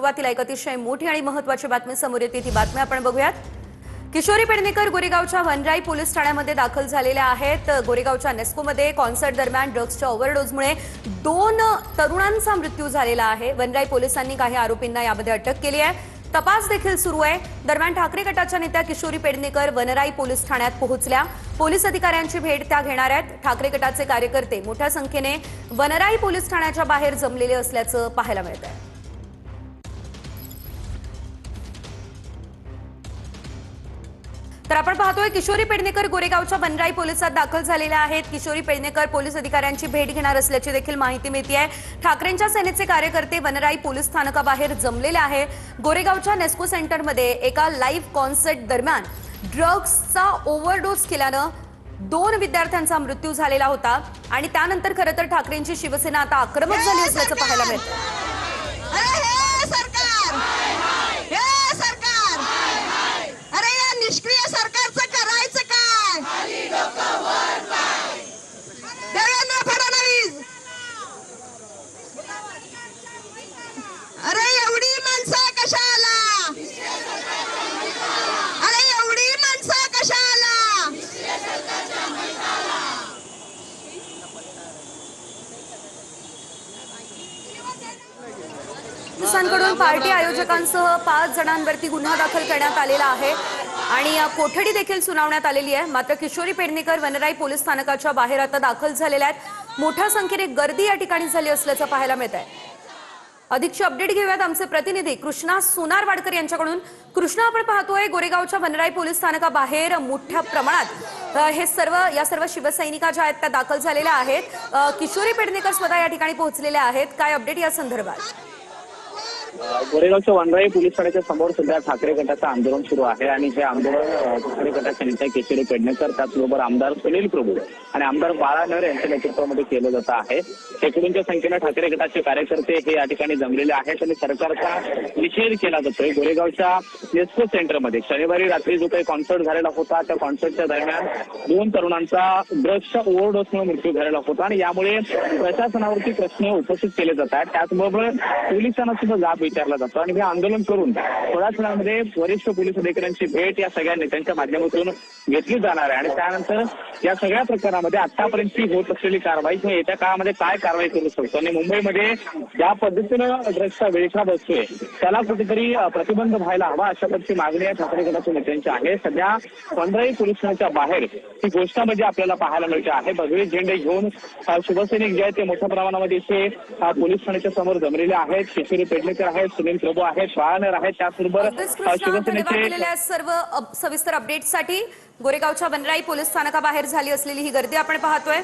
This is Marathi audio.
सुरुवातीला एक अतिशय मोठी आणि महत्त्वाची बातमी समोर येते। ती बातमी आपण बघूयात। किशोरी पेडणेकर गोरेगावच्या वनराई पोलीस ठाण्यामध्ये दाखल झालेल्या आहेत। गोरेगावच्या नेस्कोमध्ये कॉन्सर्ट दरम्यान ड्रग्सच्या ओव्हरडोजमुळे 2 तरुणांचा मृत्यू झालेला आहे। वनराई पोलिसांनी काही आरोपींना यामध्ये अटक केली आहे। तपास देखील सुरू आहे। दरम्यान ठाकरे गटाच्या नेत्या किशोरी पेडणेकर वनराई पोलीस ठाण्यात पोहोचल्या। पोलीस अधिकाऱ्यांची भेट त्या घेणार आहेत। ठाकरे गटाचे कार्यकर्ते मोठ्या संख्येने वनराई पोलीस ठाण्याच्या बाहेर जमलेले असल्याचं पाहायला मिळत आहे। तर आपण पाहतोय किशोरी पेडणेकर गोरेगावच्या वनराई पोलिसात दाखल झालेल्या आहेत। किशोरी पेडणेकर पोलीस अधिकाऱ्यांची भेट घेणार असल्याची देखील माहिती मिळते आहे। ठाकरेंच्या सेनेचे कार्यकर्ते वनराई पोलीस स्थानकाबाहेर जमलेले आहे। गोरेगावच्या नेस्को सेंटरमध्ये एका लाईव्ह कॉन्सर्ट दरम्यान ड्रग्सचा ओव्हरडोस केल्यानं 2 विद्यार्थ्यांचा मृत्यू झालेला होता आणि त्यानंतर खरं तर ठाकरेंची शिवसेना आता आक्रमक झाली असल्याचं पाहायला मिळतं। निष्क्रिय सरकारचं करायचं काय? देवेंद्र फडणवीस, अरे एवढी माणसं कशाला? अरे एवढी माणसं कशाला? पोलिसांकडून पार्टी आयोजकांसह 5 जणांवरती गुन्हा दाखल करण्यात आलेला आहे आणि कोठडी देखील सुनावण्यात आलेली आहे। मात्र किशोरी पेडणेकर वनराई पोलीस स्थानकाच्या बाहेर आता दाखल झालेल्या आहेत। मोठ्या संख्येने गर्दी या ठिकाणी झाली असल्याचं पाहायला मिळत आहे। अधिकची अपडेट घेऊयात आमचे प्रतिनिधी कृष्णा सोनारवाडकर यांच्याकडून। कृष्णा, आपण पाहतोय गोरेगावच्या वनराई पोलीस स्थानकाबाहेर मोठ्या प्रमाणात या सर्व शिवसैनिका ज्या आहेत त्या दाखल झालेल्या आहेत। किशोरी पेडणेकर स्वतः या ठिकाणी पोहोचलेल्या आहेत। काय अपडेट या संदर्भात? गोरेगावच्या वनराई पोलीस ठाण्याच्या समोर सध्या ठाकरे गटाचं आंदोलन सुरू आहे आणि हे आंदोलन ठाकरे गटाच्या नेत्या किशोरी पेडणेकर, त्याचबरोबर आमदार सुनील प्रभू आणि आमदार बाळा नर यांच्या नेतृत्वामध्ये केलं जात आहे। शेकडोंच्या संख्येनं ठाकरे गटाचे कार्यकर्ते हे या ठिकाणी जमलेले आहेत आणि सरकारचा निषेध केला जातोय। गोरेगावच्या नेस्को सेंटरमध्ये शनिवारी रात्री जो काही कॉन्सर्ट झालेला होता, त्या कॉन्सर्टच्या दरम्यान 2 तरुणांचा ड्रग्सच्या ओव्हरडोसमुळे मृत्यू झालेला होता आणि यामुळे प्रशासनावरती प्रश्न उपस्थित केले जात आहेत। त्याचबरोबर पोलिसांना सुद्धा जाब विचारला जातो आणि हे आंदोलन करून थोड्याच वेळामध्ये वरिष्ठ पोलीस अधिकाऱ्यांची भेट या सगळ्या नेत्यांच्या माध्यमातून घेतली जाणार आहे आणि त्यानंतर या सगळ्या प्रकरणामध्ये आतापर्यंतची होत असलेली कारवाई किंवा येत्या काळामध्ये काय कारवाई करू शकतो आणि मुंबईमध्ये ज्या पद्धतीनं ड्रग्सचा वेळखा बसतोय त्याला कुठेतरी प्रतिबंध व्हायला हवा, अशा पद्धतीची मागणी या ठाकरे गटाच्या नेत्यांची आहे। सध्या वनराई पोलीस ठाण्याच्या बाहेर ही गोष्ट म्हणजे आपल्याला पाहायला मिळते आहे। भगवे झेंडे घेऊन शिवसैनिक जे आहेत ते मोठ्या प्रमाणामध्ये इथे पोलीस ठाण्याच्या समोर जमलेले आहेत। किशोरी पेडणेकर आहेत, सुनील प्रभू आहेत, बाळानर आहेत, त्याचबरोबर शिवसेनेचे सर्व सविस्तर अपडेटसाठी गोरेगावच्या वनराई पोलीस स्थानकाबाहेर झाली असलेली ही गर्दी आपण पाहतोय।